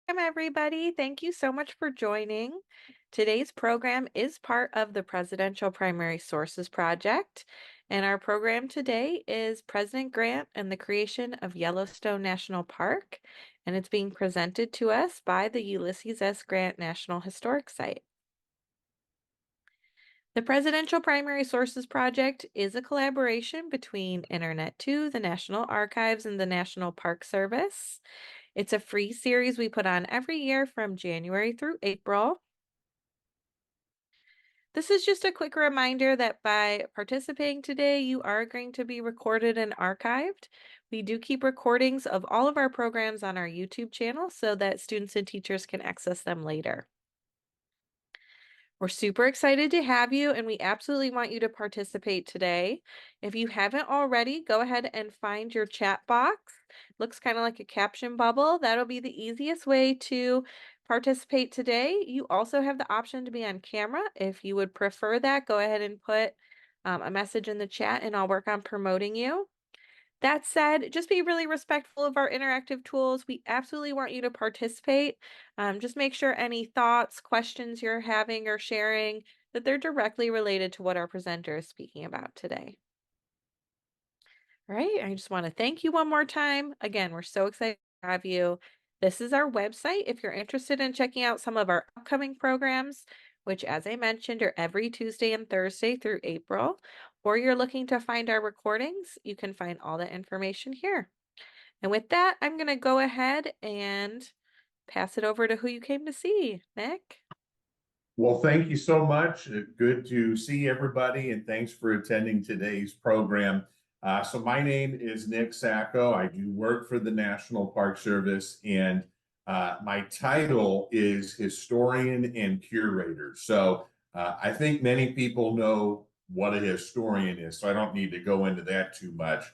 Welcome, everybody. Thank you so much for joining. Today's program is part of the Presidential Primary Sources Project, and our program today is President Grant and the creation of Yellowstone National Park, and it's being presented to us by the Ulysses S. Grant National Historic Site. The Presidential Primary Sources Project is a collaboration between Internet2, the National Archives, and the National Park Service. It's a free series we put on every year from January through April. This is just a quick reminder that by participating today, you are going to be recorded and archived. We do keep recordings of all of our programs on our YouTube channel so that students and teachers can access them later. We're super excited to have you, and we absolutely want you to participate today. If you haven't already, go ahead and find your chat box. Looks kind of like a caption bubble. That'll be the easiest way to participate today. You also have the option to be on camera. If you would prefer that, go ahead and put a message in the chat, and I'll work on promoting you. That said, just be really respectful of our interactive tools. We absolutely want you to participate. Just make sure any thoughts, questions you're having or sharing, that they're directly related to what our presenter is speaking about today. All right, I just want to thank you one more time. Again, we're so excited to have you. This is our website if you're interested in checking out some of our upcoming programs, which, as I mentioned, are every Tuesday and Thursday through April, or you're looking to find our recordings, you can find all the information here. And with that, I'm going to go ahead and pass it over to who you came to see, Nick. Well, thank you so much. Good to see everybody, and thanks for attending today's program. So my name is Nick Sacco. I do work for the National Park Service, and my title is historian and curator. So I think many people know what a historian is, so I don't need to go into that too much.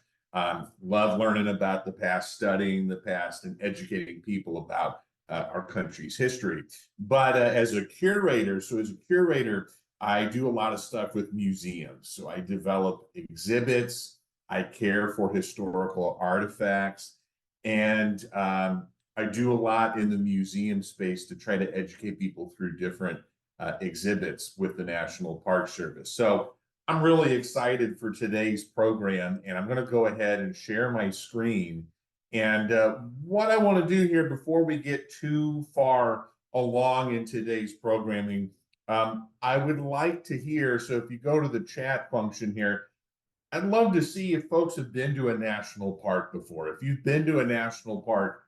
Love learning about the past, studying the past, and educating people about our country's history. But as a curator, I do a lot of stuff with museums. So I develop exhibits, I care for historical artifacts, and I do a lot in the museum space to try to educate people through different exhibits with the National Park Service. So I'm really excited for today's program, and I'm going to go ahead and share my screen. And what I want to do here before we get too far along in today's programming, I would like to hear, so if you go to the chat function here, I'd love to see if folks have been to a national park before. If you've been to a national park,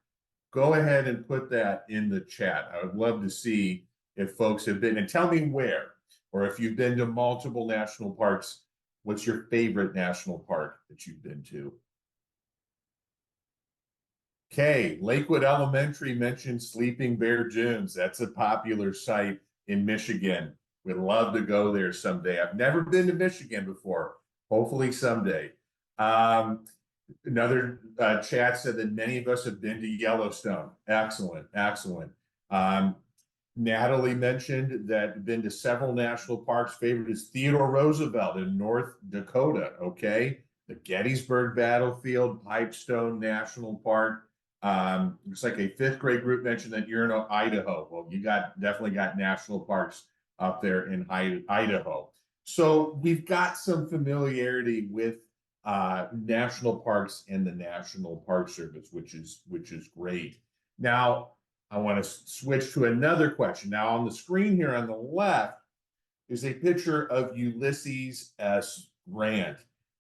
go ahead and put that in the chat. I would love to see if folks have been, and tell me where, or if you've been to multiple national parks, what's your favorite national park that you've been to? Okay, Lakewood Elementary mentioned Sleeping Bear Dunes. That's a popular site in Michigan. We'd love to go there someday. I've never been to Michigan before. Hopefully someday. Another chat said that many of us have been to Yellowstone. Excellent, excellent. Natalie mentioned that been to several national parks. Favorite is Theodore Roosevelt in North Dakota. Okay, the Gettysburg Battlefield, Pipestone National Park. Looks like a fifth grade group mentioned that you're in Idaho. Well, you definitely got national parks up there in Idaho. So we've got some familiarity with national parks and the National Park Service, which is great. Now, I want to switch to another question. Now, on the screen here on the left is a picture of Ulysses S. Grant.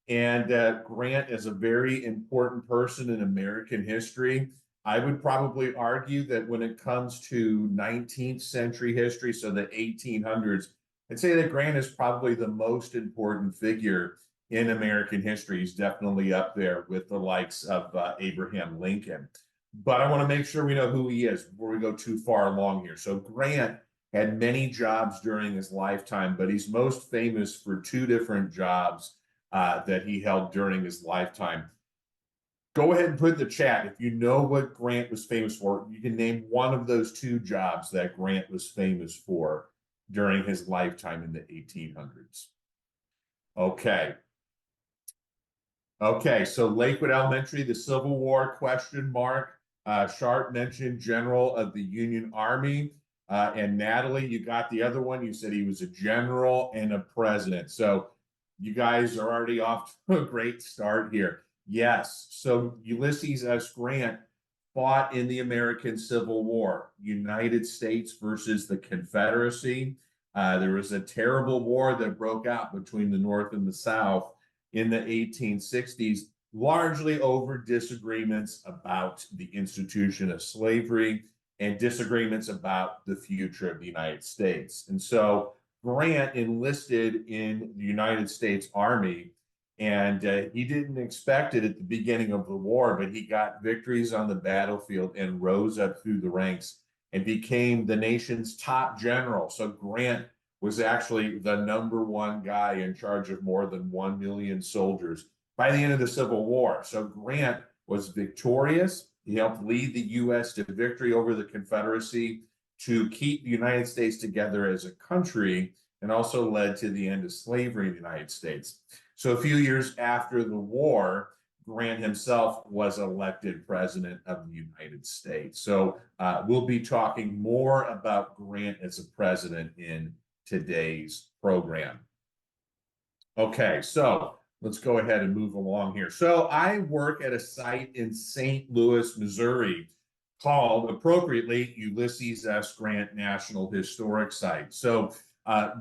And Grant is a very important person in American history. I would probably argue that when it comes to 19th century history, so the 1800s, I'd say that Grant is probably the most important figure in American history. He's definitely up there with the likes of Abraham Lincoln. But I want to make sure we know who he is before we go too far along here. So Grant had many jobs during his lifetime, but he's most famous for two different jobs that he held during his lifetime. Go ahead and put in the chat if you know what Grant was famous for. You can name one of those two jobs that Grant was famous for during his lifetime in the 1800s. Okay. Okay, so Lakewood Elementary, the Civil War, question mark. Sharp mentioned General of the Union Army. And Natalie, you got the other one. You said he was a general and a president. So you guys are already off to a great start here. Yes. So Ulysses S. Grant fought in the American Civil War, United States versus the Confederacy. There was a terrible war that broke out between the North and the South in the 1860s, largely over disagreements about the institution of slavery and disagreements about the future of the United States. And so Grant enlisted in the United States Army, and he didn't expect it at the beginning of the war, but he got victories on the battlefield and rose up through the ranks and became the nation's top general. So Grant was actually the number one guy in charge of more than 1 million soldiers by the end of the Civil War. So Grant was victorious. He helped lead the U.S. to victory over the Confederacy, to keep the United States together as a country, and also led to the end of slavery in the United States. So a few years after the war, Grant himself was elected president of the United States. So we'll be talking more about Grant as a president in today's program. Okay, so let's go ahead and move along here. So I work at a site in St. Louis, Missouri, called appropriately Ulysses S. Grant National Historic Site. So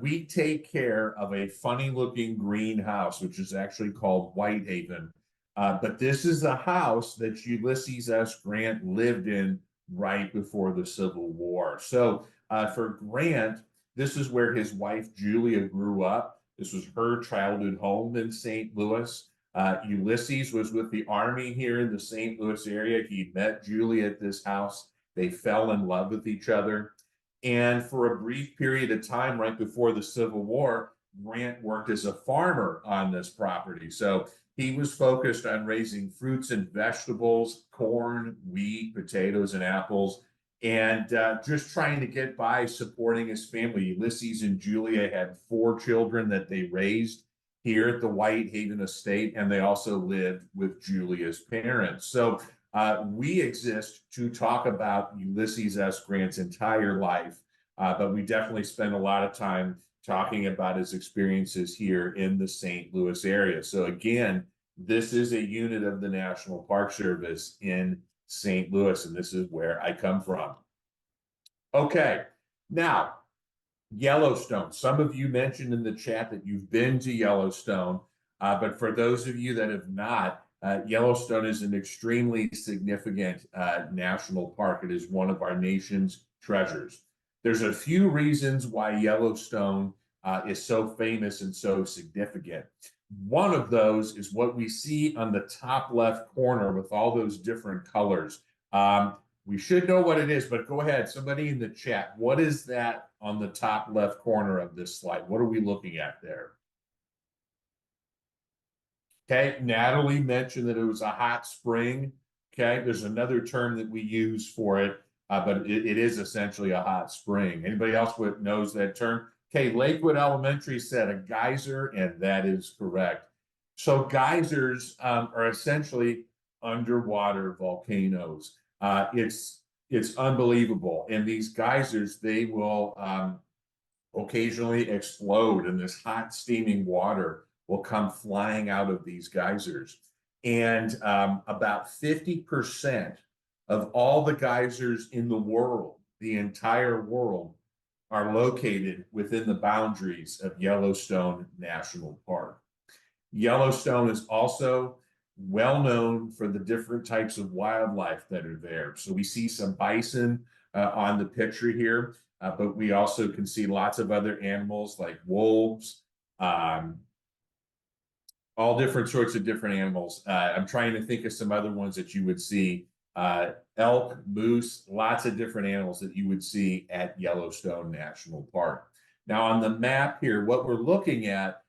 we take care of a funny looking greenhouse, which is actually called Whitehaven. But this is a house that Ulysses S. Grant lived in right before the Civil War. So for Grant, this is where his wife Julia grew up. This was her childhood home in St. Louis. Ulysses was with the Army here in the St. Louis area. He met Julia at this house. They fell in love with each other. And for a brief period of time, right before the Civil War, Grant worked as a farmer on this property. So he was focused on raising fruits and vegetables, corn, wheat, potatoes, and apples, and just trying to get by supporting his family. Ulysses and Julia had 4 children that they raised here at the Whitehaven estate, and they also lived with Julia's parents. So we exist to talk about Ulysses S. Grant's entire life, but we definitely spend a lot of time talking about his experiences here in the St. Louis area. So again, this is a unit of the National Park Service in St. Louis, and this is where I come from. Okay, now Yellowstone. Some of you mentioned in the chat that you've been to Yellowstone, but for those of you that have not, Yellowstone is an extremely significant national park. It is one of our nation's treasures. There's a few reasons why Yellowstone is so famous and so significant. One of those is what we see on the top left corner with all those different colors. We should know what it is, but go ahead, somebody in the chat. What is that on the top left corner of this slide? What are we looking at there? Okay, Natalie mentioned that it was a hot spring. Okay, there's another term that we use for it, but it is essentially a hot spring. Anybody else knows that term? Okay, Lakewood Elementary said a geyser, and that is correct. So geysers are essentially underwater volcanoes. It's unbelievable, and these geysers, they will occasionally explode, and this hot steaming water will come flying out of these geysers. And about 50% of all the geysers in the world, the entire world, are located within the boundaries of Yellowstone National Park. Yellowstone is also well known for the different types of wildlife that are there. So we see some bison on the picture here, but we also can see lots of other animals like wolves, all different sorts of different animals. I'm trying to think of some other ones that you would see. Elk, moose, lots of different animals that you would see at Yellowstone National Park. Now on the map here, what we're looking at,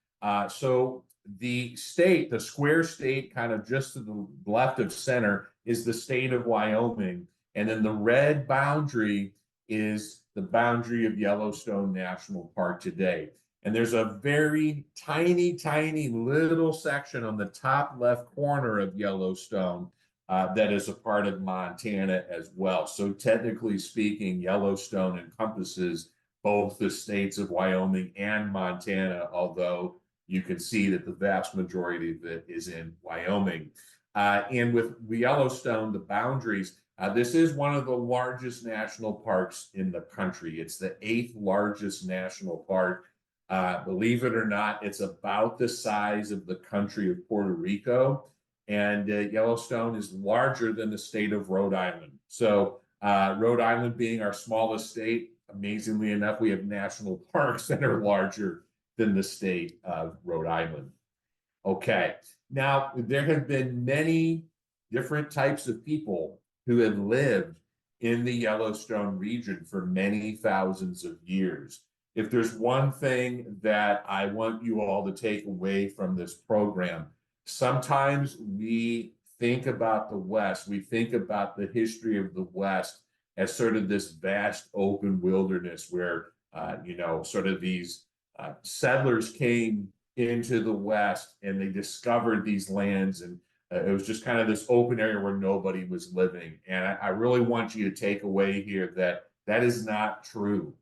so the state, the square state kind of just to the left of center is the state of Wyoming. And then the red boundary is the boundary of Yellowstone National Park today. And there's a very tiny, tiny little section on the top left corner of Yellowstone that is a part of Montana as well. So technically speaking, Yellowstone encompasses both the states of Wyoming and Montana, although you can see that the vast majority of it is in Wyoming. And with Yellowstone, the boundaries, this is one of the largest national parks in the country. It's the 8th largest national park. Believe it or not, it's about the size of the country of Puerto Rico. And Yellowstone is larger than the state of Rhode Island. So Rhode Island being our smallest state, amazingly enough, we have national parks that are larger than the state of Rhode Island. Okay, now there have been many different types of people who have lived in the Yellowstone region for many thousands of years. If there's one thing that I want you all to take away from this program, sometimes we think about the West, we think about the history of the West as sort of this vast open wilderness where, sort of these settlers came into the West and they discovered these lands, and it was just kind of this open area where nobody was living. And I really want you to take away here that that is not true.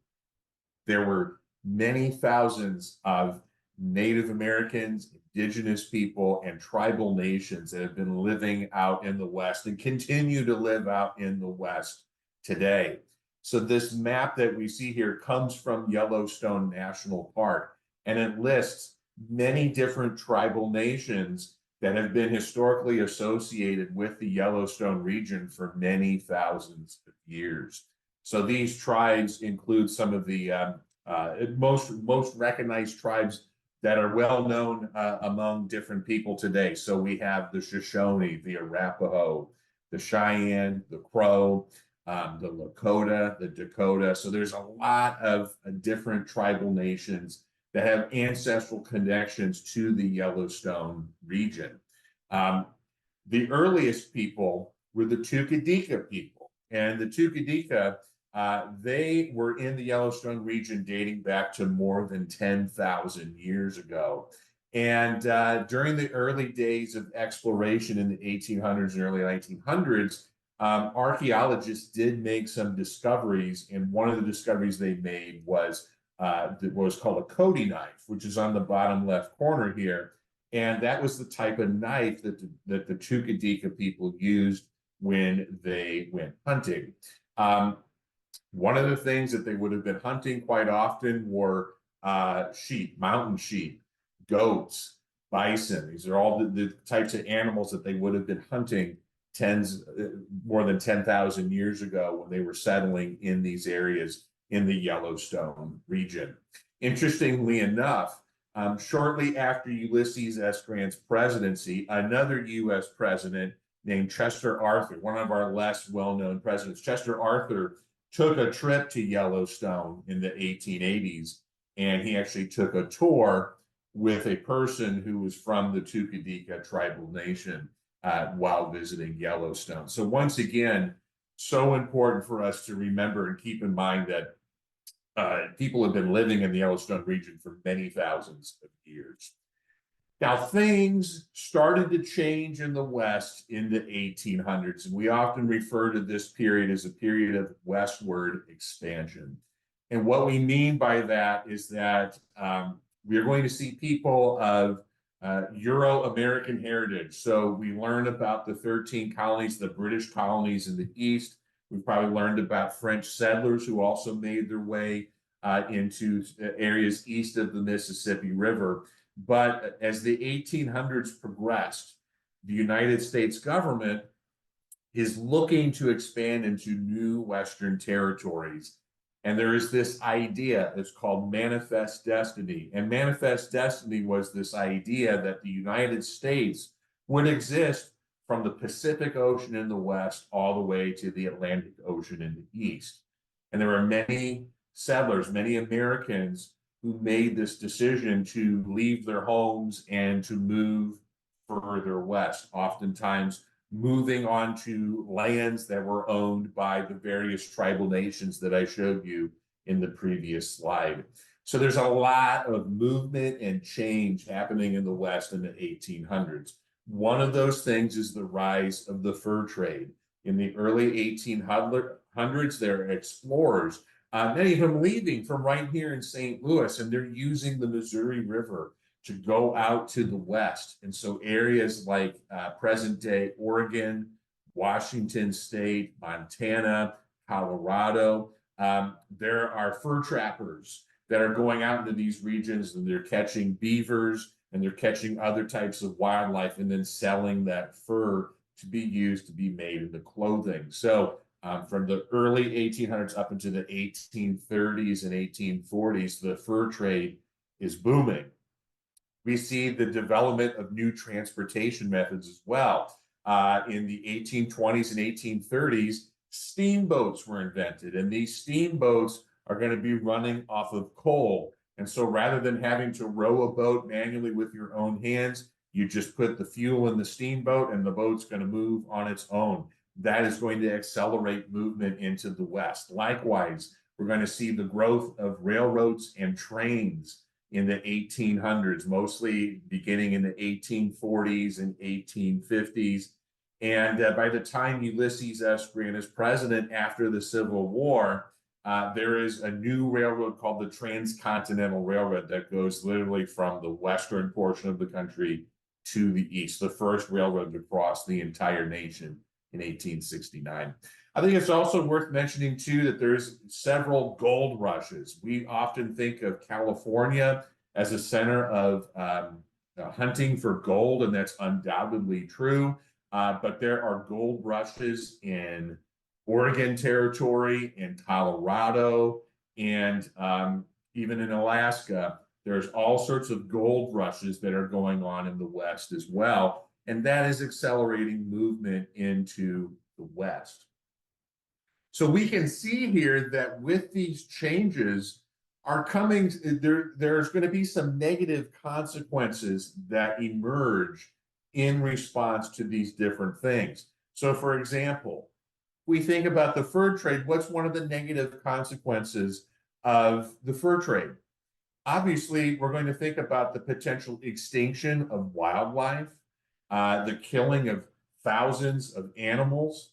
There were many thousands of Native Americans, indigenous people, and tribal nations that have been living out in the West and continue to live out in the West today. So this map that we see here comes from Yellowstone National Park, and it lists many different tribal nations that have been historically associated with the Yellowstone region for many thousands of years. So these tribes include some of the most recognized tribes that are well known among different people today. So we have the Shoshone, the Arapaho, the Cheyenne, the Crow, the Lakota, the Dakota. So there's a lot of different tribal nations that have ancestral connections to the Yellowstone region. The earliest people were the Tukadika people, and the Tukadika, they were in the Yellowstone region dating back to more than 10,000 years ago. And during the early days of exploration in the 1800s and early 1900s, archaeologists did make some discoveries. And one of the discoveries they made was what was called a Cody knife, which is on the bottom left corner here. And that was the type of knife that the Tukadika people used when they went hunting. One of the things that they would have been hunting quite often were sheep, mountain sheep, goats, bison. These are all the types of animals that they would have been hunting more than 10,000 years ago when they were settling in these areas in the Yellowstone region. Interestingly enough, shortly after Ulysses S. Grant's presidency, another U.S. president named Chester Arthur, one of our less well-known presidents, Chester Arthur, took a trip to Yellowstone in the 1880s, and he actually took a tour with a person who was from the Tukadika tribal nation while visiting Yellowstone. So once again, so important for us to remember and keep in mind that people have been living in the Yellowstone region for many thousands of years. Now, things started to change in the West in the 1800s, and we often refer to this period as a period of westward expansion. And what we mean by that is that we are going to see people of Euro-American heritage. So we learn about the 13 colonies, the British colonies in the East. We've probably learned about French settlers who also made their way into areas east of the Mississippi River. But as the 1800s progressed, the United States government is looking to expand into new Western territories. And there is this idea that's called manifest destiny. And manifest destiny was this idea that the United States would exist from the Pacific Ocean in the west all the way to the Atlantic Ocean in the east. And there are many settlers, many Americans who made this decision to leave their homes and to move further west, oftentimes moving onto lands that were owned by the various tribal nations that I showed you in the previous slide. So there's a lot of movement and change happening in the West in the 1800s. One of those things is the rise of the fur trade. In the early 1800s, there are explorers, many of them leaving from right here in St. Louis, and they're using the Missouri River to go out to the west. And so areas like present day Oregon, Washington State, Montana, Colorado, there are fur trappers that are going out into these regions and they're catching beavers and they're catching other types of wildlife and then selling that fur to be used to be made into clothing. So from the early 1800s up into the 1830s and 1840s, the fur trade is booming. We see the development of new transportation methods as well. In the 1820s and 1830s, steamboats were invented, and these steamboats are going to be running off of coal. And so rather than having to row a boat manually with your own hands, you just put the fuel in the steamboat and the boat's going to move on its own. That is going to accelerate movement into the West. Likewise, we're going to see the growth of railroads and trains in the 1800s, mostly beginning in the 1840s and 1850s. And by the time Ulysses S. Grant is president after the Civil War, there is a new railroad called the Transcontinental Railroad that goes literally from the western portion of the country to the east, the first railroad to cross the entire nation in 1869. I think it's also worth mentioning too that there's several gold rushes. We often think of California as a center of hunting for gold, and that's undoubtedly true. But there are gold rushes in Oregon Territory, in Colorado, and even in Alaska. There's all sorts of gold rushes that are going on in the West as well. And that is accelerating movement into the West. So we can see here that with these changes are coming, there's going to be some negative consequences that emerge in response to these different things. So for example, we think about the fur trade, what's one of the negative consequences of the fur trade? Obviously, we're going to think about the potential extinction of wildlife, the killing of thousands of animals,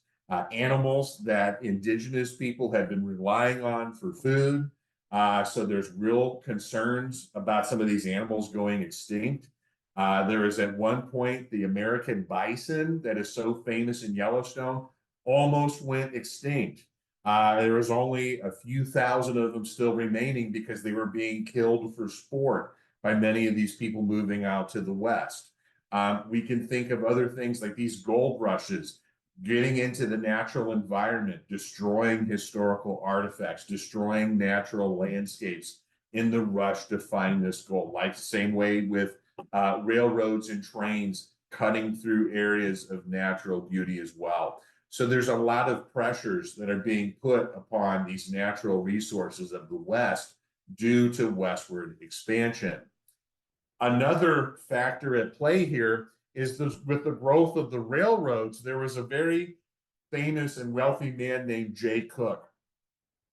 animals that indigenous people have been relying on for food. So there's real concerns about some of these animals going extinct. There is at one point the American bison that is so famous in Yellowstone almost went extinct. There was only a few thousand of them still remaining because they were being killed for sport by many of these people moving out to the West. We can think of other things like these gold rushes, getting into the natural environment, destroying historical artifacts, destroying natural landscapes in the rush to find this gold. Like the same way with railroads and trains cutting through areas of natural beauty as well. So there's a lot of pressures that are being put upon these natural resources of the West due to westward expansion. Another factor at play here is this, with the growth of the railroads, there was a very famous and wealthy man named Jay Cooke.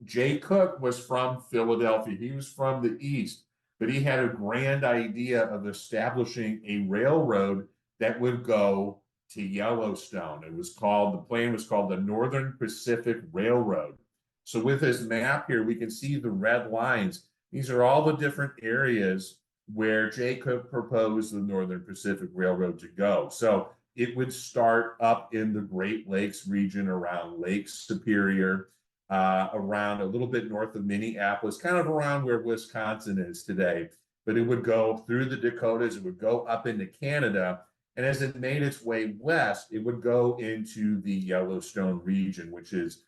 Jay Cooke was from Philadelphia. He was from the East, but he had a grand idea of establishing a railroad that would go to Yellowstone. The plan was called the Northern Pacific Railroad. So with this map here, we can see the red lines. These are all the different areas where Jay Cooke proposed the Northern Pacific Railroad to go. So it would start up in the Great Lakes region around Lake Superior, around a little bit north of Minneapolis, kind of around where Wisconsin is today. But it would go through the Dakotas, it would go up into Canada, and as it made its way west, it would go into the Yellowstone region, which is,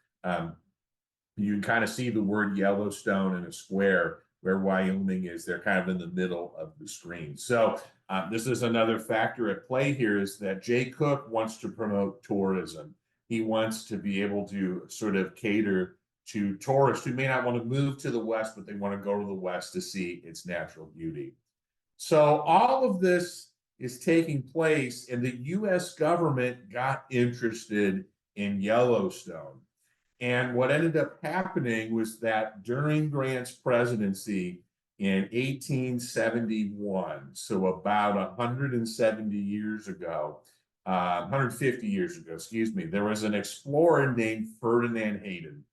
you can kind of see the word Yellowstone in a square where Wyoming is. They're kind of in the middle of the screen. So this is another factor at play here, is that Jay Cooke wants to promote tourism. He wants to be able to sort of cater to tourists who may not want to move to the West, but they want to go to the West to see its natural beauty. So all of this is taking place, and the US government got interested in Yellowstone. And what ended up happening was that during Grant's presidency in 1871. So about 170 years ago, 150 years ago, excuse me, there was an explorer named Ferdinand Hayden.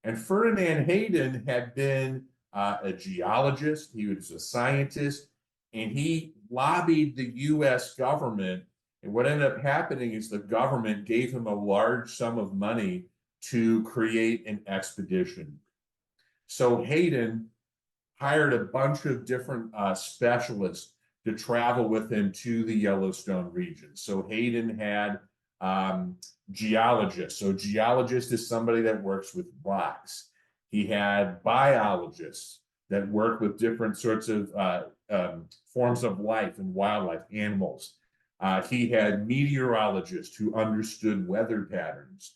And Ferdinand Hayden had been a geologist, he was a scientist, and he lobbied the US government. And what ended up happening is the government gave him a large sum of money to create an expedition. So Hayden hired a bunch of different specialists to travel with him to the Yellowstone region. So Hayden had geologists. So geologist is somebody that works with rocks. He had biologists that work with different sorts of forms of life and wildlife, animals. He had meteorologists who understood weather patterns.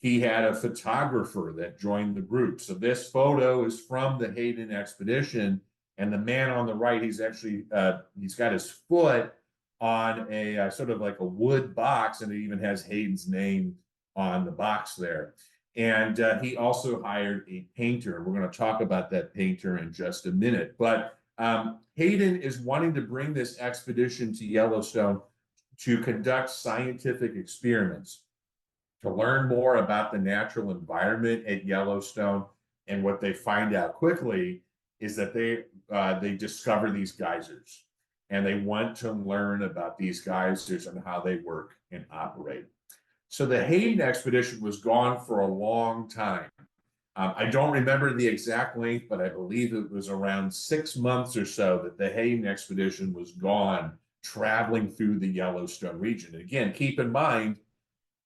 He had a photographer that joined the group. So this photo is from the Hayden expedition, and the man on the right, he's actually he's got his foot on a sort of like a wood box, and it even has Hayden's name on the box there. And he also hired a painter. We're going to talk about that painter in just a minute. But Hayden is wanting to bring this expedition to Yellowstone to conduct scientific experiments, to learn more about the natural environment at Yellowstone. And what they find out quickly is that they discover these geysers, and they want to learn about these geysers and how they work and operate. So the Hayden expedition was gone for a long time. I don't remember the exact length, but I believe it was around 6 months or so that the Hayden expedition was gone, traveling through the Yellowstone region. And again, keep in mind,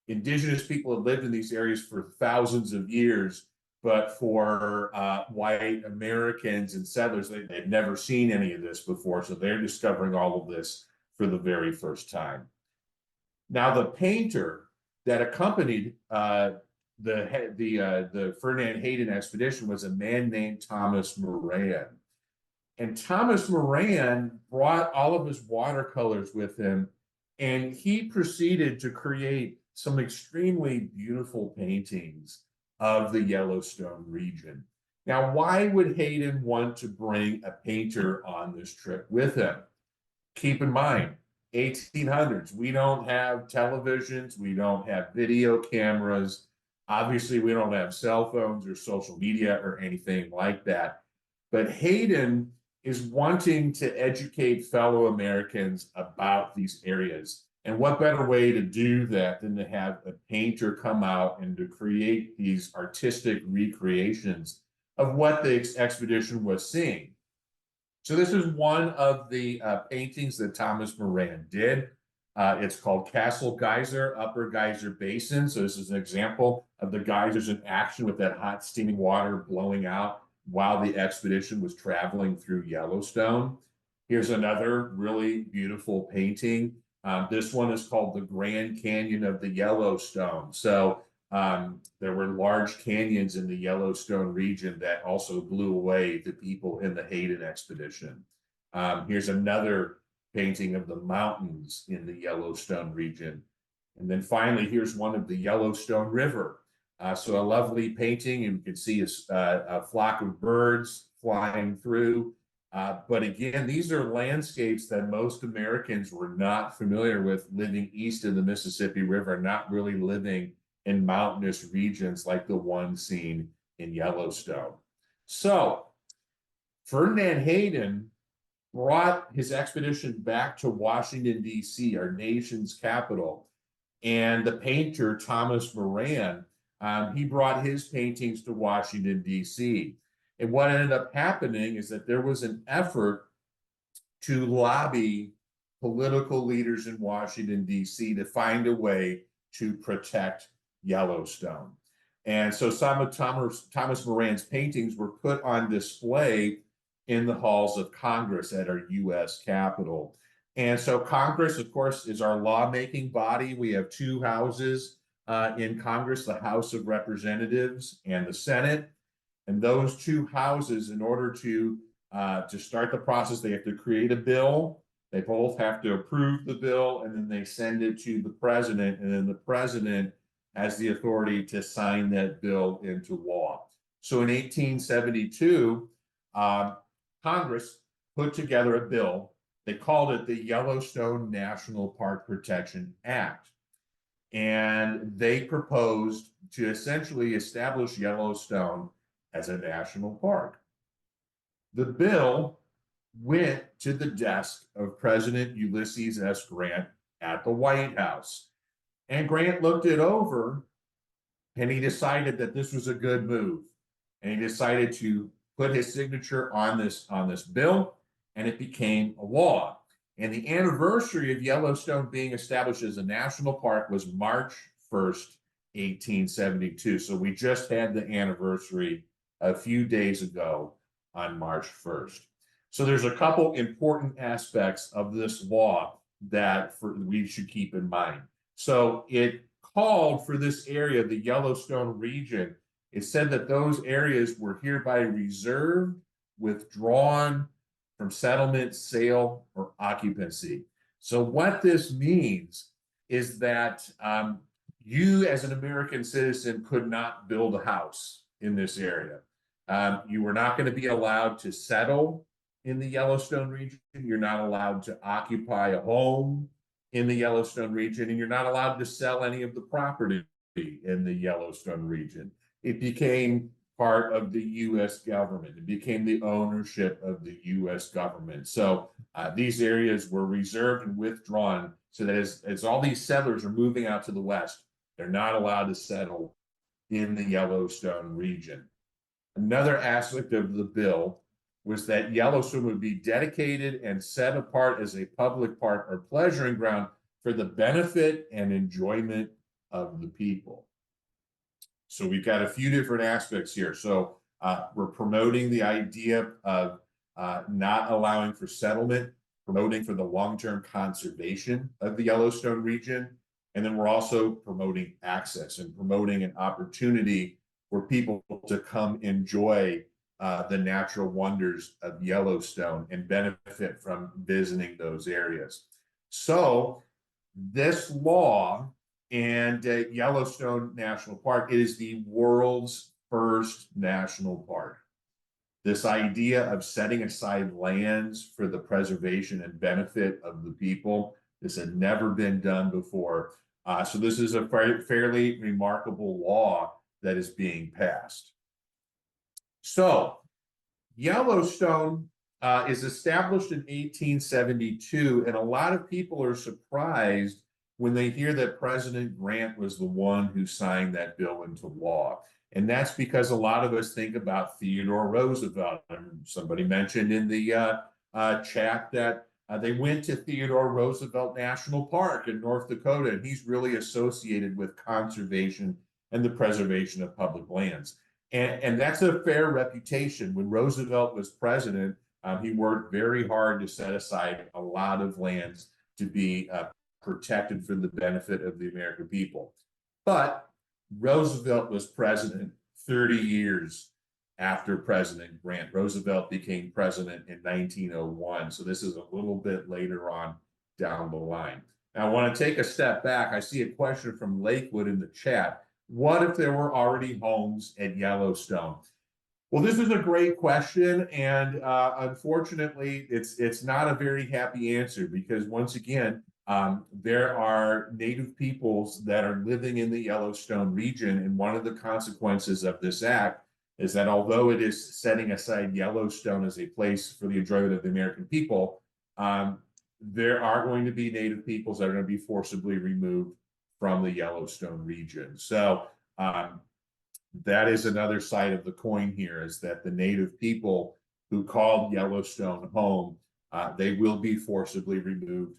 indigenous people have lived in these areas for thousands of years, but for white Americans and settlers, they've never seen any of this before. So they're discovering all of this for the very first time. Now, the painter that accompanied the Ferdinand Hayden expedition was a man named Thomas Moran. And Thomas Moran brought all of his watercolors with him, and he proceeded to create some extremely beautiful paintings of the Yellowstone region. Now, why would Hayden want to bring a painter on this trip with him? Keep in mind, 1800s, we don't have televisions, we don't have video cameras. Obviously, we don't have cell phones or social media or anything like that. But Hayden is wanting to educate fellow Americans about these areas. And what better way to do that than to have a painter come out and to create these artistic recreations of what the expedition was seeing. So this is one of the paintings that Thomas Moran did. It's called Castle Geyser, Upper Geyser Basin. So this is an example of the geysers in action with that hot steaming water blowing out while the expedition was traveling through Yellowstone. Here's another really beautiful painting. This one is called the Grand Canyon of the Yellowstone. So there were large canyons in the Yellowstone region that also blew away the people in the Hayden expedition. Here's another painting of the mountains in the Yellowstone region. And then finally, here's one of the Yellowstone River. So a lovely painting, and you can see a flock of birds flying through. But again, these are landscapes that most Americans were not familiar with, living east of the Mississippi River, not really living in mountainous regions like the one seen in Yellowstone. So Ferdinand Hayden brought his expedition back to Washington, D.C., our nation's capital. And the painter, Thomas Moran, he brought his paintings to Washington, D.C. And what ended up happening is that there was an effort to lobby political leaders in Washington, D.C. to find a way to protect Yellowstone. And so some of Thomas Moran's paintings were put on display in the halls of Congress at our U.S. Capitol. And so Congress, of course, is our lawmaking body. We have two houses in Congress, the House of Representatives and the Senate. And those two houses, in order to start the process, they have to create a bill. They both have to approve the bill, and then they send it to the president, and then the president has the authority to sign that bill into law. So in 1872, Congress put together a bill. They called it the Yellowstone National Park Protection Act. And they proposed to essentially establish Yellowstone as a national park. The bill went to the desk of President Ulysses S. Grant at the White House. And Grant looked it over and he decided that this was a good move. And he decided to put his signature on this bill, and it became a law. And the anniversary of Yellowstone being established as a national park was March 1st, 1872. So we just had the anniversary a few days ago on March 1st. So there's a couple important aspects of this law that we should keep in mind. So it called for this area, the Yellowstone region. It said that those areas were hereby reserved, withdrawn from settlement, sale, or occupancy. So what this means is that you as an American citizen could not build a house in this area. You were not going to be allowed to settle in the Yellowstone region. You're not allowed to occupy a home in the Yellowstone region, and you're not allowed to sell any of the property in the Yellowstone region. It became part of the U.S. government. It became the ownership of the U.S. government. So these areas were reserved and withdrawn so that as all these settlers are moving out to the west, they're not allowed to settle in the Yellowstone region. Another aspect of the bill was that Yellowstone would be dedicated and set apart as a public park or pleasuring ground for the benefit and enjoyment of the people. So we've got a few different aspects here. So we're promoting the idea of not allowing for settlement, promoting for the long-term conservation of the Yellowstone region. And then we're also promoting access and promoting an opportunity for people to come enjoy the natural wonders of Yellowstone and benefit from visiting those areas. So this law and Yellowstone National Park, it is the world's first national park. This idea of setting aside lands for the preservation and benefit of the people, this had never been done before. So this is a fairly remarkable law that is being passed. So Yellowstone is established in 1872, and a lot of people are surprised when they hear that President Grant was the one who signed that bill into law. And that's because a lot of us think about Theodore Roosevelt. And somebody mentioned in the chat that they went to Theodore Roosevelt National Park in North Dakota, and he's really associated with conservation and the preservation of public lands. And that's a fair reputation. When Roosevelt was president, he worked very hard to set aside a lot of lands to be protected for the benefit of the American people. But Roosevelt was president 30 years after President Grant. Roosevelt became president in 1901. So this is a little bit later on down the line. Now, I want to take a step back. I see a question from Lakewood in the chat. What if there were already homes at Yellowstone? Well, this is a great question, and unfortunately, it's not a very happy answer because once again, there are native peoples that are living in the Yellowstone region, and one of the consequences of this act is that although it is setting aside Yellowstone as a place for the enjoyment of the American people, there are going to be native peoples that are going to be forcibly removed from the Yellowstone region. So that is another side of the coin here, is that the native people who called Yellowstone home, they will be forcibly removed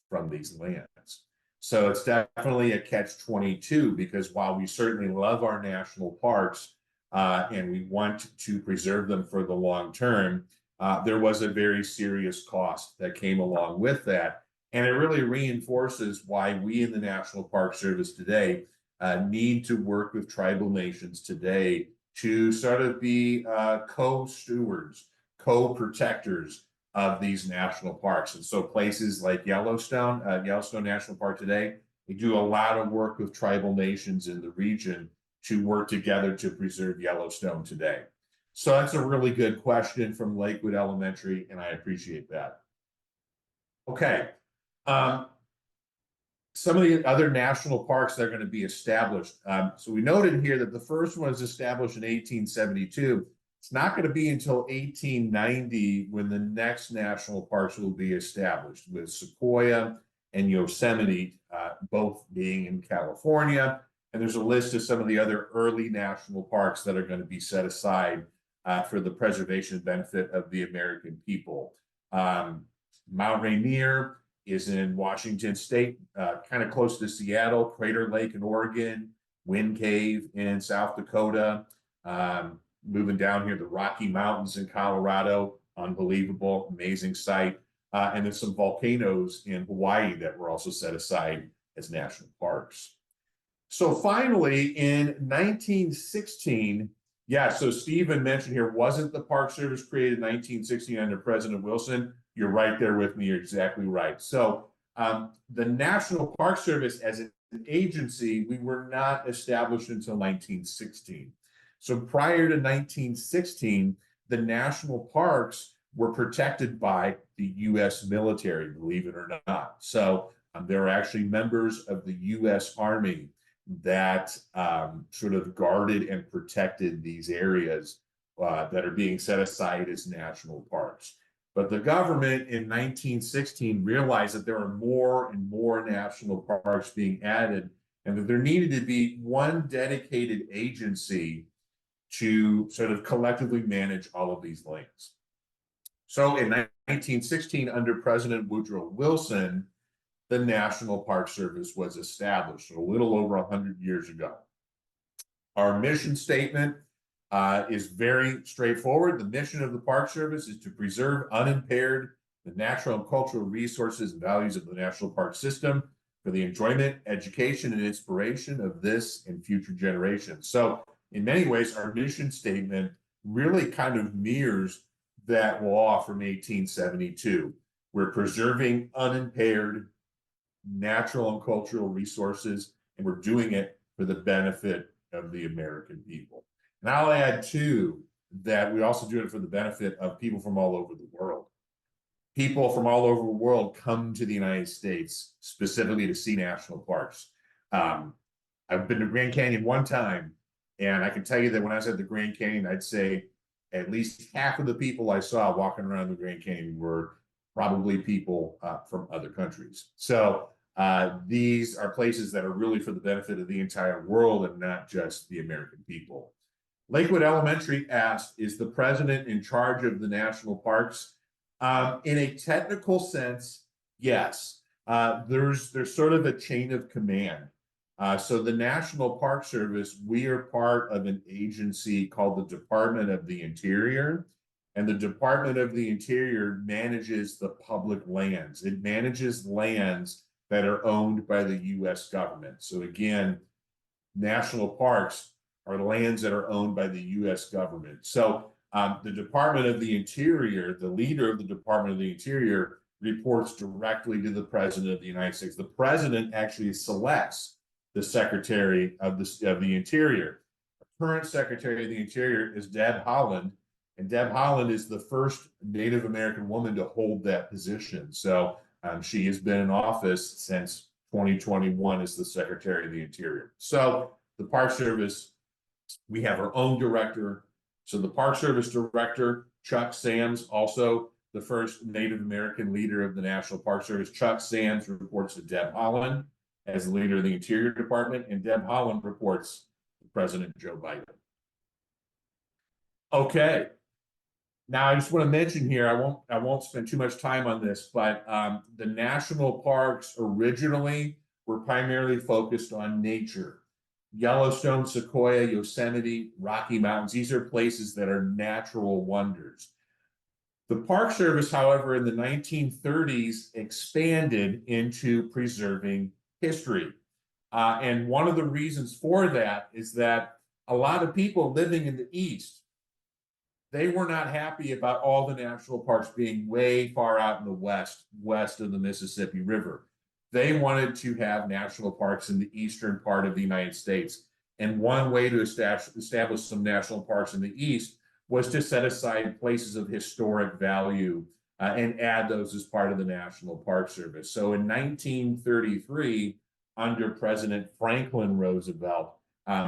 from these lands. So it's definitely a catch-22 because while we certainly love our national parks and we want to preserve them for the long term, there was a very serious cost that came along with that. And it really reinforces why we in the National Park Service today need to work with tribal nations today to sort of be co-stewards, co-protectors of these national parks. And so places like Yellowstone National Park today, they do a lot of work with tribal nations in the region to work together to preserve Yellowstone today. So that's a really good question from Lakewood Elementary, and I appreciate that. Okay. Um, some of the other national parks that are going to be established. So we noted here that the first one was established in 1872. It's not going to be until 1890 when the next national parks will be established, with Sequoia and Yosemite both being in California. And there's a list of some of the other early national parks that are going to be set aside for the preservation and benefit of the American people. Mount Rainier is in Washington State, kind of close to Seattle, Crater Lake in Oregon, Wind Cave in South Dakota. Moving down here, the Rocky Mountains in Colorado, unbelievable, amazing site. And there's some volcanoes in Hawaii that were also set aside as national parks. So finally, in 1916, yeah, so Stephen mentioned here, wasn't the Park Service created in 1916 under President Wilson? You're right there with me. You're exactly right. So the National Park Service as an agency, we were not established until 1916. So prior to 1916, the national parks were protected by the U.S. military, believe it or not. So there are actually members of the U.S. Army that sort of guarded and protected these areas that are being set aside as national parks. But the government in 1916 realized that there are more and more national parks being added, and that there needed to be one dedicated agency to sort of collectively manage all of these lands. So in 1916, under President Woodrow Wilson, the National Park Service was established a little over 100 years ago. Our mission statement is very straightforward. The mission of the Park Service is to preserve unimpaired the natural and cultural resources and values of the national park system for the enjoyment, education, and inspiration of this and future generations. So in many ways, our mission statement really kind of mirrors that law from 1872. We're preserving unimpaired natural and cultural resources, and we're doing it for the benefit of the American people. And I'll add too that we also do it for the benefit of people from all over the world. People from all over the world come to the United States specifically to see national parks. I've been to Grand Canyon one time, and I can tell you that when I was at the Grand Canyon, I'd say at least half of the people I saw walking around the Grand Canyon were probably people from other countries. So these are places that are really for the benefit of the entire world and not just the American people. Lakewood Elementary asked, is the president in charge of the national parks? In a technical sense, yes. There's sort of a chain of command. So the National Park Service, we are part of an agency called the Department of the Interior. And the Department of the Interior manages the public lands. It manages lands that are owned by the U.S. government. So again, national parks are lands that are owned by the U.S. government. So the Department of the Interior, the leader of the Department of the Interior, reports directly to the President of the United States. The President actually selects the Secretary of the Interior. The current Secretary of the Interior is Deb Haaland, and Deb Haaland is the first Native American woman to hold that position. So she has been in office since 2021 as the Secretary of the Interior. So the Park Service, we have our own director. So the Park Service director, Chuck Sams, also the first Native American leader of the National Park Service. Chuck Sams reports to Deb Haaland as the leader of the Interior Department, and Deb Haaland reports to President Joe Biden. Okay. Now, I just want to mention here, I won't spend too much time on this, but the national parks originally were primarily focused on nature. Yellowstone, Sequoia, Yosemite, Rocky Mountains, these are places that are natural wonders. The Park Service, however, in the 1930s expanded into preserving history. And one of the reasons for that is that a lot of people living in the East, they were not happy about all the national parks being way far out in the west of the Mississippi River. They wanted to have national parks in the eastern part of the United States. And one way to establish some national parks in the East was to set aside places of historic value and add those as part of the National Park Service. So in 1933, under President Franklin Roosevelt,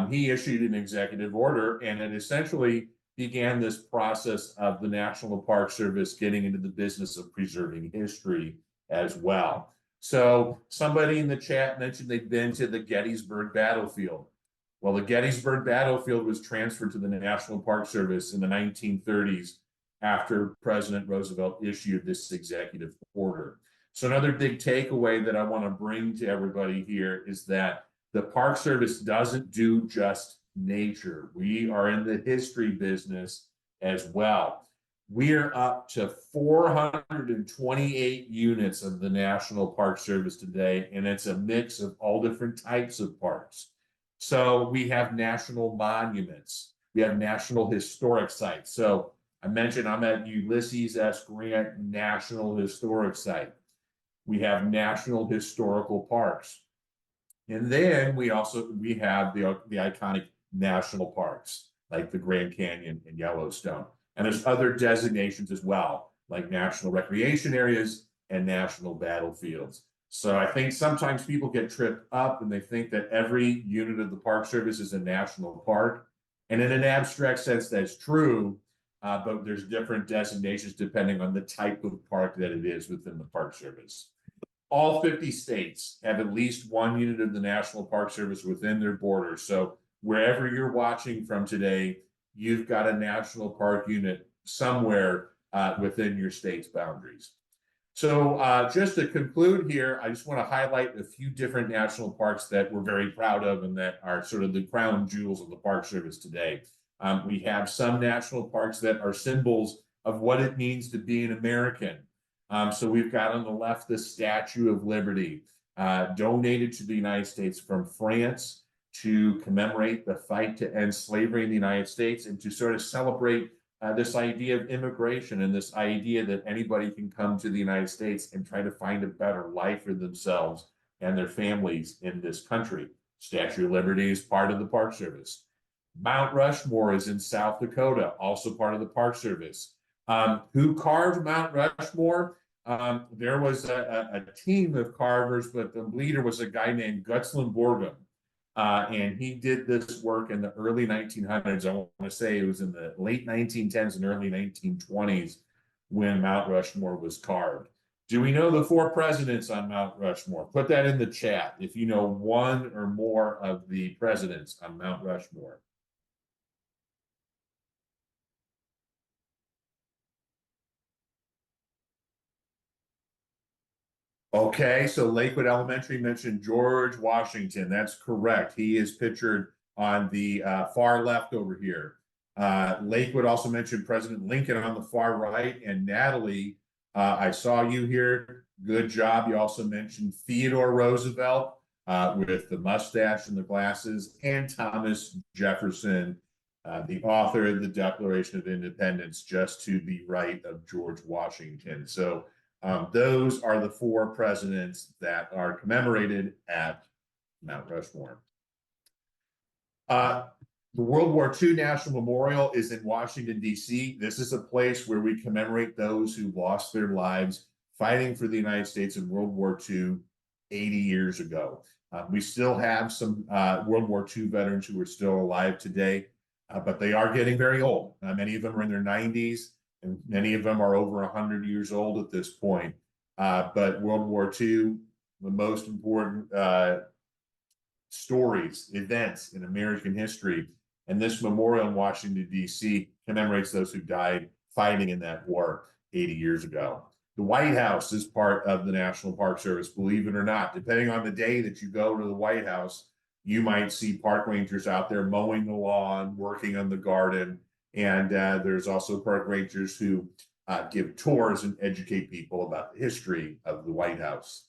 he issued an executive order, and it essentially began this process of the National Park Service getting into the business of preserving history as well. So somebody in the chat mentioned they'd been to the Gettysburg battlefield. Well, the Gettysburg battlefield was transferred to the National Park Service in the 1930s after President Roosevelt issued this executive order. So another big takeaway that I want to bring to everybody here is that the Park Service doesn't do just nature. We are in the history business as well. We're up to 428 units of the National Park Service today, and it's a mix of all different types of parks. So we have national monuments, we have national historic sites. So I mentioned I'm at Ulysses S. Grant National Historic Site. We have national historical parks. And then we have the iconic national parks like the Grand Canyon and Yellowstone. And there's other designations as well, like national recreation areas and national battlefields. So I think sometimes people get tripped up and they think that every unit of the Park Service is a national park. And in an abstract sense, that's true, but there's different designations depending on the type of park that it is within the Park Service. All 50 states have at least one unit of the National Park Service within their borders. So wherever you're watching from today, you've got a national park unit somewhere within your state's boundaries. So just to conclude here, I just want to highlight a few different national parks that we're very proud of and that are sort of the crown jewels of the Park Service today. We have some national parks that are symbols of what it means to be an American. So we've got on the left the Statue of Liberty, donated to the United States from France to commemorate the fight to end slavery in the United States and to sort of celebrate this idea of immigration and this idea that anybody can come to the United States and try to find a better life for themselves and their families in this country. Statue of Liberty is part of the Park Service. Mount Rushmore is in South Dakota, also part of the Park Service. Who carved Mount Rushmore? There was a team of carvers, but the leader was a guy named Gutzlin Borgum. And he did this work in the early 1900s. I want to say it was in the late 1910s and early 1920s when Mount Rushmore was carved. Do we know the 4 presidents on Mount Rushmore? Put that in the chat if you know one or more of the presidents on Mount Rushmore. Okay, so Lakewood Elementary mentioned George Washington. That's correct. He is pictured on the far left over here. Lakewood also mentioned President Lincoln on the far right. And Natalie, I saw you here. Good job. You also mentioned Theodore Roosevelt with the mustache and the glasses, and Thomas Jefferson, the author of the Declaration of Independence, just to the right of George Washington. So those are the 4 presidents that are commemorated at Mount Rushmore. The World War II National Memorial is in Washington, D.C. This is a place where we commemorate those who lost their lives fighting for the United States in World War II 80 years ago. We still have some World War II veterans who are still alive today, but they are getting very old. Many of them are in their 90s. And many of them are over 100 years old at this point. But World War II, the most important stories, events in American history, and this memorial in Washington, D.C. commemorates those who died fighting in that war 80 years ago. The White House is part of the National Park Service, believe it or not. Depending on the day that you go to the White House, you might see park rangers out there mowing the lawn, working on the garden. And there's also park rangers who give tours and educate people about the history of the White House.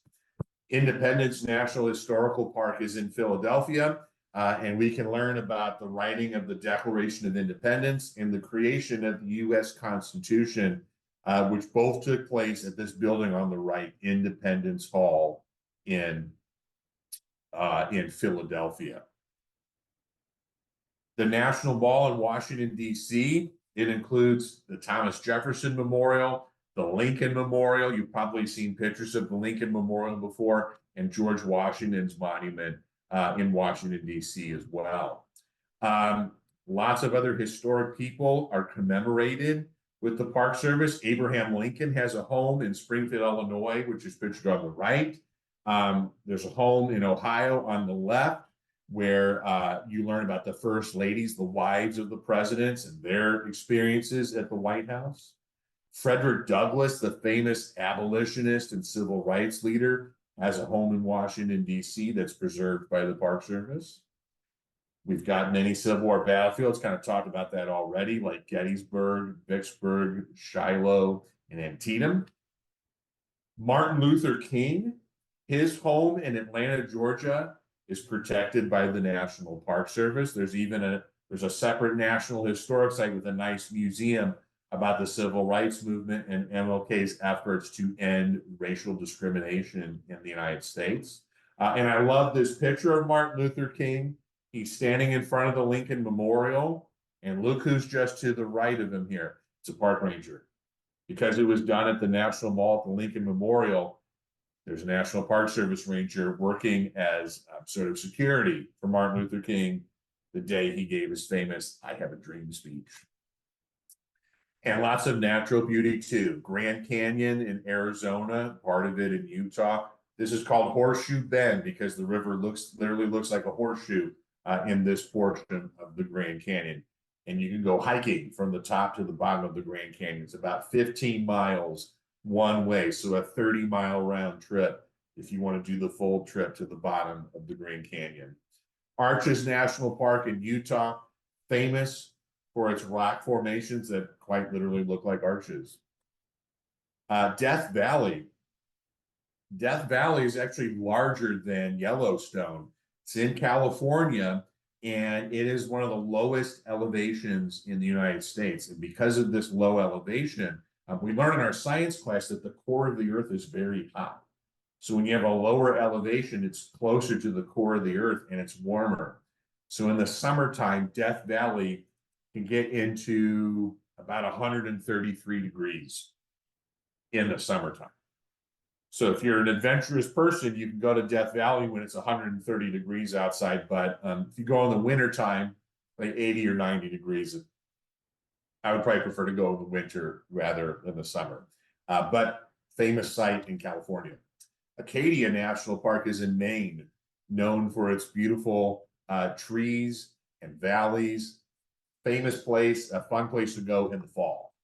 Independence National Historical Park is in Philadelphia, and we can learn about the writing of the Declaration of Independence and the creation of the U.S. Constitution, which both took place at this building on the right, Independence Hall in Philadelphia. The National Mall in Washington, D.C. It includes the Thomas Jefferson Memorial, the Lincoln Memorial. You've probably seen pictures of the Lincoln Memorial before, and George Washington's monument in Washington, D.C. as well. Um, Lots of other historic people are commemorated with the Park Service. Abraham Lincoln has a home in Springfield, Illinois, which is pictured on the right. There's a home in Ohio on the left where you learn about the first ladies, the wives of the presidents, and their experiences at the White House. Frederick Douglass, the famous abolitionist and civil rights leader, has a home in Washington, D.C. that's preserved by the Park Service. We've got many Civil War battlefields, kind of talked about that already, like Gettysburg, Vicksburg, Shiloh, and Antietam. Martin Luther King, his home in Atlanta, Georgia, is protected by the National Park Service. There's a separate National Historic Site with a nice museum about the civil rights movement and MLK's efforts to end racial discrimination in the United States. And I love this picture of Martin Luther King. He's standing in front of the Lincoln Memorial, and look who's just to the right of him here. It's a park ranger. Because it was done at the National Mall at the Lincoln Memorial, there's a National Park Service ranger working as sort of security for Martin Luther King the day he gave his famous "I Have a Dream" speech. And lots of natural beauty too. Grand Canyon in Arizona, part of it in Utah. This is called Horseshoe Bend because the river literally looks like a horseshoe in this portion of the Grand Canyon. And you can go hiking from the top to the bottom of the Grand Canyon. It's about 15 miles one way, so a 30-mile round trip if you want to do the full trip to the bottom of the Grand Canyon. Arches National Park in Utah, famous for its rock formations that quite literally look like arches. Death Valley. Death Valley is actually larger than Yellowstone. It's in California, and it is one of the lowest elevations in the United States. And because of this low elevation, we learn in our science class that the core of the Earth is very hot. So when you have a lower elevation, it's closer to the core of the Earth and it's warmer. So in the summertime, Death Valley can get into about 133 degrees in the summertime. So if you're an adventurous person, you can go to Death Valley when it's 130 degrees outside. But if you go in the wintertime, like 80 or 90 degrees, I would probably prefer to go in the winter rather than the summer. But famous site in California. Acadia National Park is in Maine, known for its beautiful trees and valleys. Famous place, a fun place to go in the fall.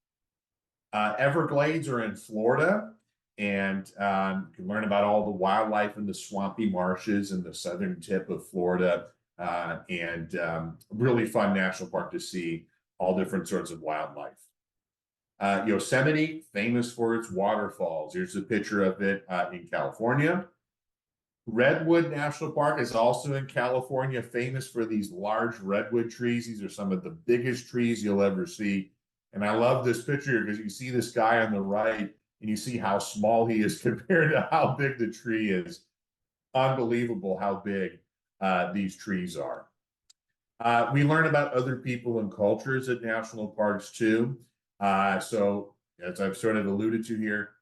Everglades are in Florida, and you can learn about all the wildlife in the swampy marshes in the southern tip of Florida, and really fun national park to see all different sorts of wildlife. Yosemite, famous for its waterfalls. Here's a picture of it in California. Redwood National Park is also in California, famous for these large redwood trees. These are some of the biggest trees you'll ever see. And I love this picture because you see this guy on the right and you see how small he is compared to how big the tree is. Unbelievable how big these trees are. We learn about other people and cultures at national parks too. So as I've sort of alluded to here,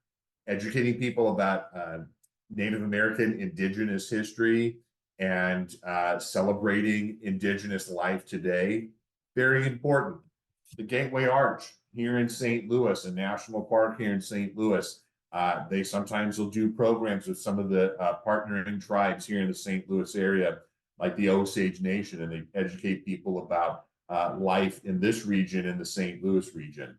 educating people about Native American indigenous history and celebrating indigenous life today, very important. The Gateway Arch here in St. Louis, a national park here in St. Louis. They sometimes will do programs with some of the partnering tribes here in the St. Louis area, like the Osage Nation, and they educate people about life in this region, in the St. Louis region.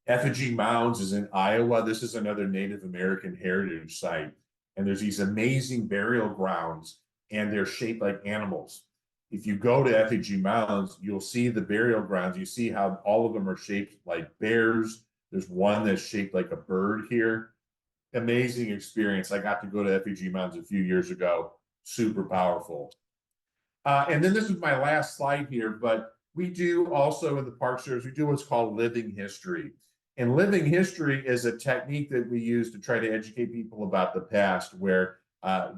Effigy Mounds is in Iowa. This is another Native American heritage site. And there's these amazing burial grounds, and they're shaped like animals. If you go to Effigy Mounds, you'll see the burial grounds. You see how all of them are shaped like bears. There's one that's shaped like a bird here. Amazing experience. I got to go to Effigy Mounds a few years ago. Super powerful. And then this is my last slide here, but we do also in the Park Service, we do what's called living history. And living history is a technique that we use to try to educate people about the past, where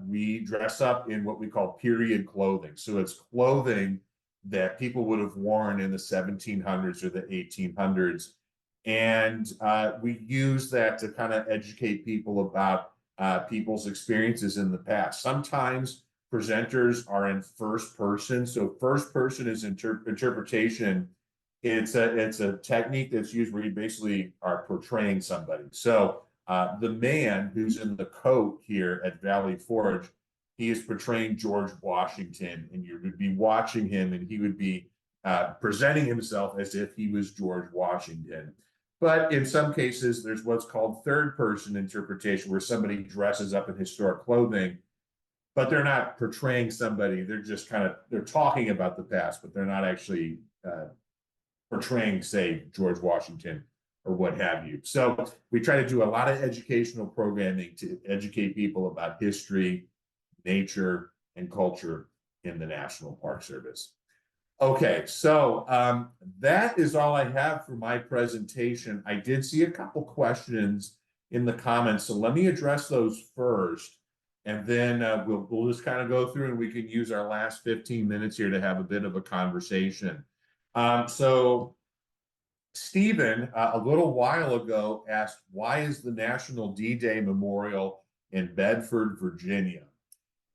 we dress up in what we call period clothing. So it's clothing that people would have worn in the 1700s or the 1800s. And we use that to kind of educate people about people's experiences in the past. Sometimes presenters are in first person. So first person is interpretation. It's a technique that's used where you basically are portraying somebody. So the man who's in the coat here at Valley Forge, he is portraying George Washington, and you would be watching him, and he would be presenting himself as if he was George Washington. But in some cases, there's what's called third person interpretation, where somebody dresses up in historic clothing, but they're not portraying somebody. They're just they're talking about the past, but they're not actually portraying, say, George Washington or what have you. So we try to do a lot of educational programming to educate people about history, nature, and culture in the National Park Service. Okay, so that is all I have for my presentation. I did see a couple questions in the comments, so let me address those first, and then we'll just kind of go through and we can use our last 15 minutes here to have a bit of a conversation. So Stephen, a little while ago, asked, why is the National D-Day Memorial in Bedford, Virginia?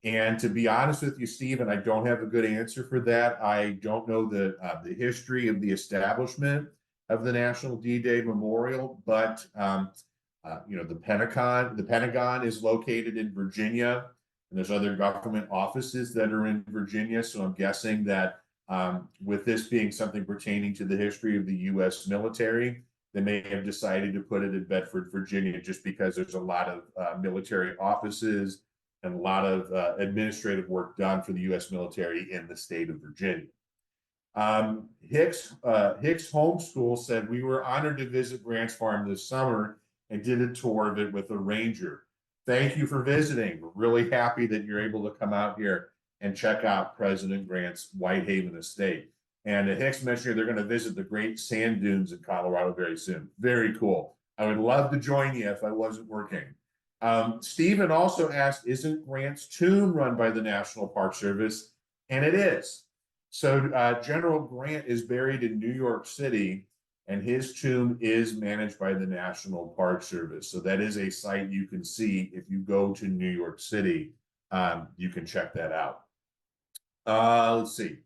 And to be honest with you, Stephen, I don't have a good answer for that. I don't know the history of the establishment of the National D-Day Memorial, but the Pentagon is located in Virginia, and there's other government offices that are in Virginia. So I'm guessing that with this being something pertaining to the history of the U.S. military, they may have decided to put it in Bedford, Virginia, just because there's a lot of military offices and a lot of administrative work done for the U.S. military in the state of Virginia. Hicks Homeschool said, we were honored to visit Grant's Farm this summer and did a tour of it with a ranger. Thank you for visiting. We're really happy that you're able to come out here and check out President Grant's Whitehaven estate. And Hicks mentioned they're going to visit the Great Sand Dunes in Colorado very soon. Very cool. I would love to join you if I wasn't working. Stephen also asked, isn't Grant's tomb run by the National Park Service? And it is. So General Grant is buried in New York City, and his tomb is managed by the National Park Service. So that is a site you can see if you go to New York City. You can check that out. Let's see.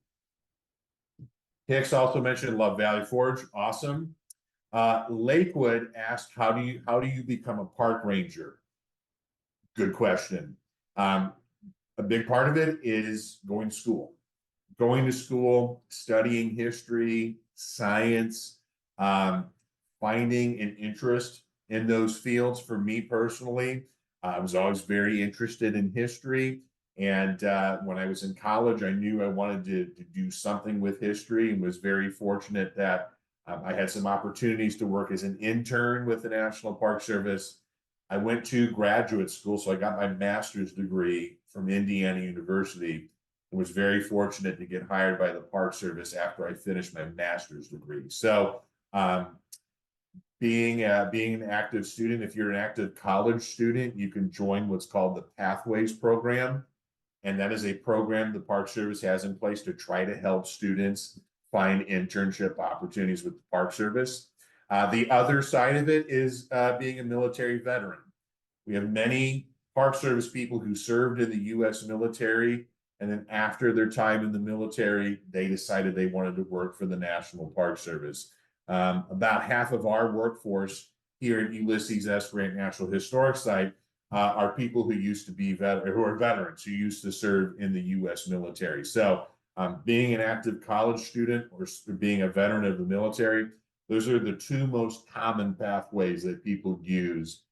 Hicks also mentioned Love Valley Forge. Awesome. Lakewood asked, how do you become a park ranger? Good question. A big part of it is going to school, studying history, science, finding an interest in those fields. For me personally, I was always very interested in history. And when I was in college, I knew I wanted to do something with history, and was very fortunate that I had some opportunities to work as an intern with the National Park Service. I went to graduate school, so I got my master's degree from Indiana University, and was very fortunate to get hired by the Park Service after I finished my master's degree. So being an active student, if you're an active college student, you can join what's called the Pathways program. And that is a program the Park Service has in place to try to help students find internship opportunities with the Park Service. The other side of it is being a military veteran. We have many Park Service people who served in the U.S. military, and then after their time in the military, they decided they wanted to work for the National Park Service. About half of our workforce here at Ulysses S. Grant National Historic Site are people who used to be who are veterans who used to serve in the U.S. military. So being an active college student or being a veteran of the military, those are the two most common pathways that people use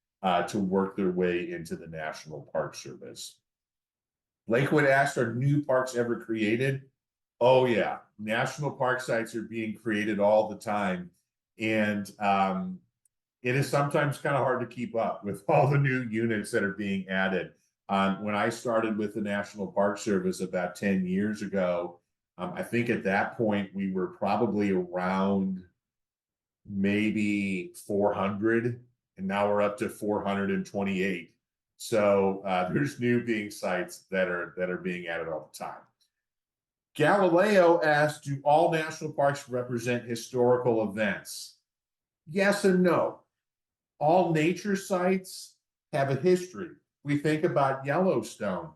to work their way into the National Park Service. Lakewood asked, are new parks ever created? Oh, yeah. National park sites are being created all the time. And it is sometimes kind of hard to keep up with all the new units that are being added. When I started with the National Park Service about 10 years ago, I think at that point we were probably around maybe 400, and now we're up to 428. So there's new being sites that are being added all the time. Galileo asked, do all national parks represent historical events? Yes and no. All nature sites have a history. We think about Yellowstone.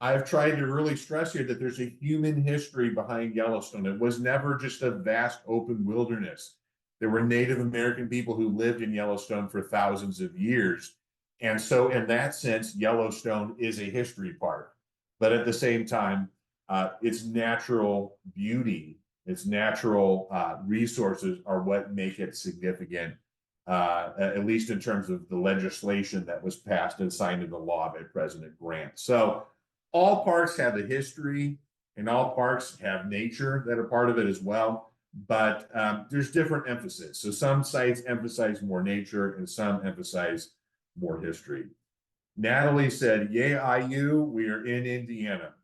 I've tried to really stress here that there's a human history behind Yellowstone. It was never just a vast open wilderness. There were Native American people who lived in Yellowstone for thousands of years. And so, in that sense, Yellowstone is a history park. But at the same time, its natural beauty, its natural resources are what make it significant, at least in terms of the legislation that was passed and signed into law by President Grant. So, all parks have a history and all parks have nature that are part of it as well, but there's different emphasis. So some sites emphasize more nature and some emphasize more history. Natalie said, "Yeah, IU, we are in Indiana."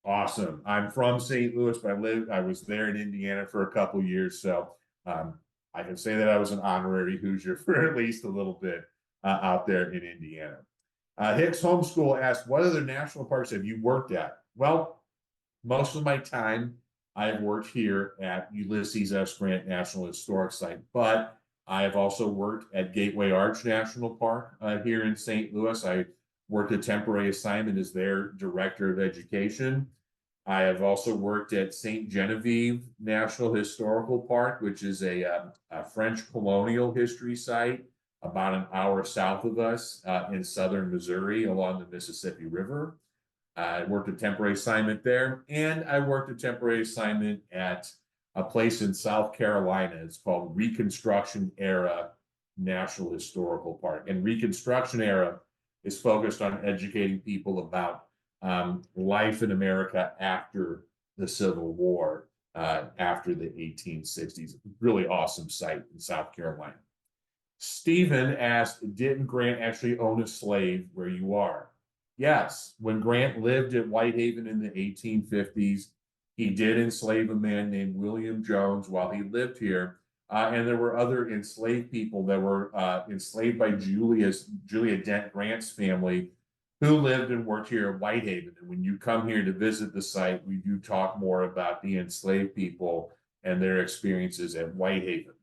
Awesome. I'm from St. Louis, but I was there in Indiana for a couple years, so I can say that I was an honorary Hoosier for at least a little bit out there in Indiana. Hicks Homeschool asked, what other national parks have you worked at? Well, most of my time I've worked here at Ulysses S. Grant National Historic Site, but I have also worked at Gateway Arch National Park here in St. Louis. I worked a temporary assignment as their director of education. I have also worked at St. Genevieve National Historical Park, which is a French colonial history site about an hour south of us in southern Missouri along the Mississippi River. I worked a temporary assignment there, and I worked a temporary assignment at a place in South Carolina. It's called Reconstruction Era National Historical Park. And Reconstruction Era is focused on educating people about life in America after the Civil War, after the 1860s. Really awesome site in South Carolina. Stephen asked, didn't Grant actually own a slave where you are? Yes. When Grant lived at Whitehaven in the 1850s, he did enslave a man named William Jones while he lived here. And there were other enslaved people that were enslaved by Julia Dent Grant's family who lived and worked here at Whitehaven. And when you come here to visit the site, we do talk more about the enslaved people and their experiences at Whitehaven.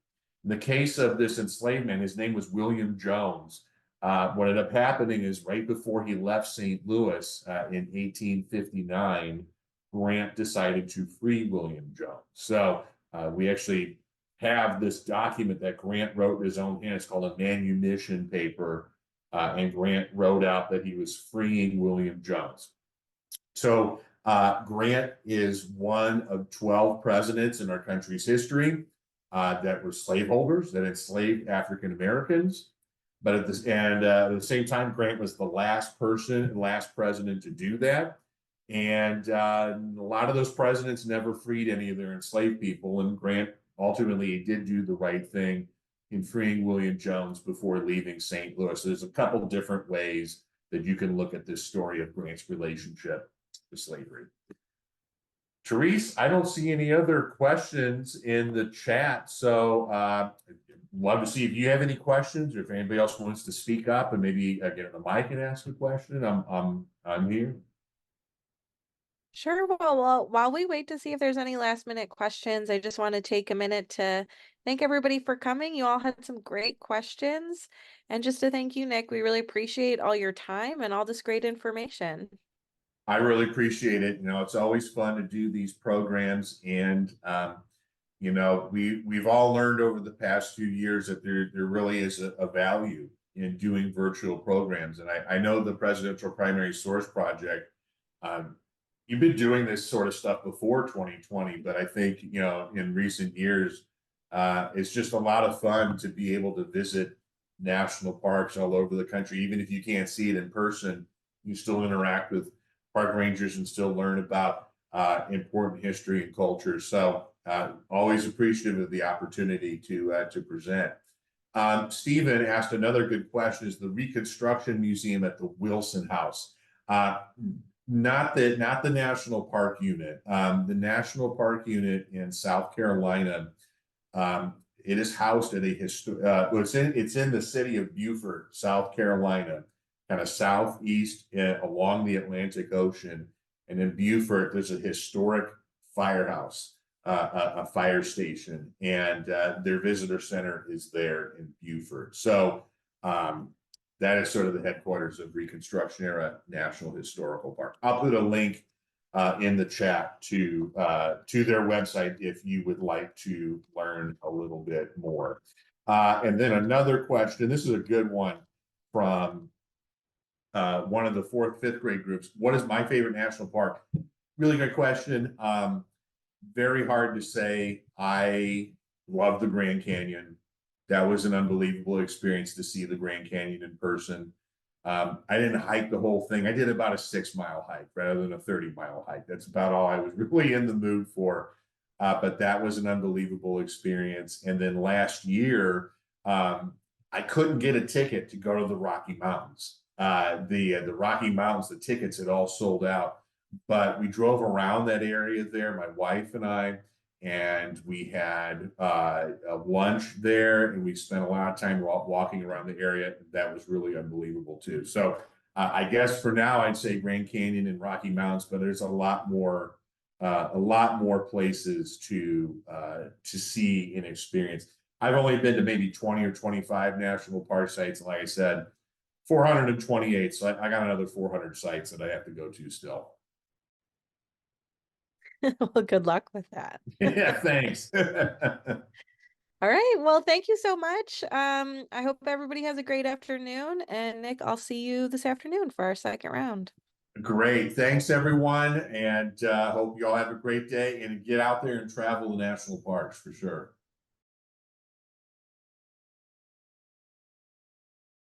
In the case of this enslaved man, his name was William Jones. What ended up happening is right before he left St. Louis in 1859, Grant decided to free William Jones. So we actually have this document that Grant wrote in his own hand. It's called a manumission paper. And Grant wrote out that he was freeing William Jones. So Grant is one of 12 presidents in our country's history that were slaveholders that enslaved African Americans. But at the same time, Grant was the last person and last president to do that. And a lot of those presidents never freed any of their enslaved people. And Grant ultimately did do the right thing in freeing William Jones before leaving St. Louis. So there's a couple different ways that you can look at this story of Grant's relationship to slavery. Therese, I don't see any other questions in the chat. So love to see if you have any questions or if anybody else wants to speak up and maybe get on the mic and ask a question. I'm here. Sure. Well, while we wait to see if there's any last minute questions, I just want to take a minute to thank everybody for coming. You all had some great questions. And just to thank you, Nick, we really appreciate all your time and all this great information. I really appreciate it. It's always fun to do these programs, and we've all learned over the past few years that there really is a value in doing virtual programs. And I know the Presidential Primary Source Project, you've been doing this sort of stuff before 2020, but I think in recent years, it's just a lot of fun to be able to visit national parks all over the country. Even if you can't see it in person, you still interact with park rangers and still learn about important history and culture. So always appreciative of the opportunity to present. Stephen asked another good question: is the Reconstruction Museum at the Wilson House? Not the National Park Unit. The National Park Unit in South Carolina. It is housed at it's in the city of Beaufort, South Carolina, kind of southeast along the Atlantic Ocean. And in Beaufort, there's a historic firehouse, a fire station, and their visitor center is there in Beaufort. So that is sort of the headquarters of Reconstruction Era National Historical Park. I'll put a link in the chat to their website if you would like to learn a little bit more. And then another question, this is a good one from one of the fourth, fifth grade groups. What is my favorite national park? Really good question. Very hard to say. I love the Grand Canyon. That was an unbelievable experience to see the Grand Canyon in person. I didn't hike the whole thing. I did about a 6 mile hike rather than a 30 mile hike. That's about all I was really in the mood for. But that was an unbelievable experience. And then last year, I couldn't get a ticket to go to the Rocky Mountains. The Rocky Mountains, the tickets had all sold out, but we drove around that area there, my wife and I, and we had a lunch there, and we spent a lot of time walking around the area. That was really unbelievable too. So I guess for now, I'd say Grand Canyon and Rocky Mountains, but there's a lot more places to see and experience. I've only been to maybe 20 or 25 national park sites, and like I said, 428. So I got another 400 sites that I have to go to still. Well, good luck with that. Yeah, thanks. All right. Well, thank you so much. I hope everybody has a great afternoon. And Nick, I'll see you this afternoon for our second round. Great. Thanks, everyone. And hope you all have a great day and get out there and travel the national parks for sure.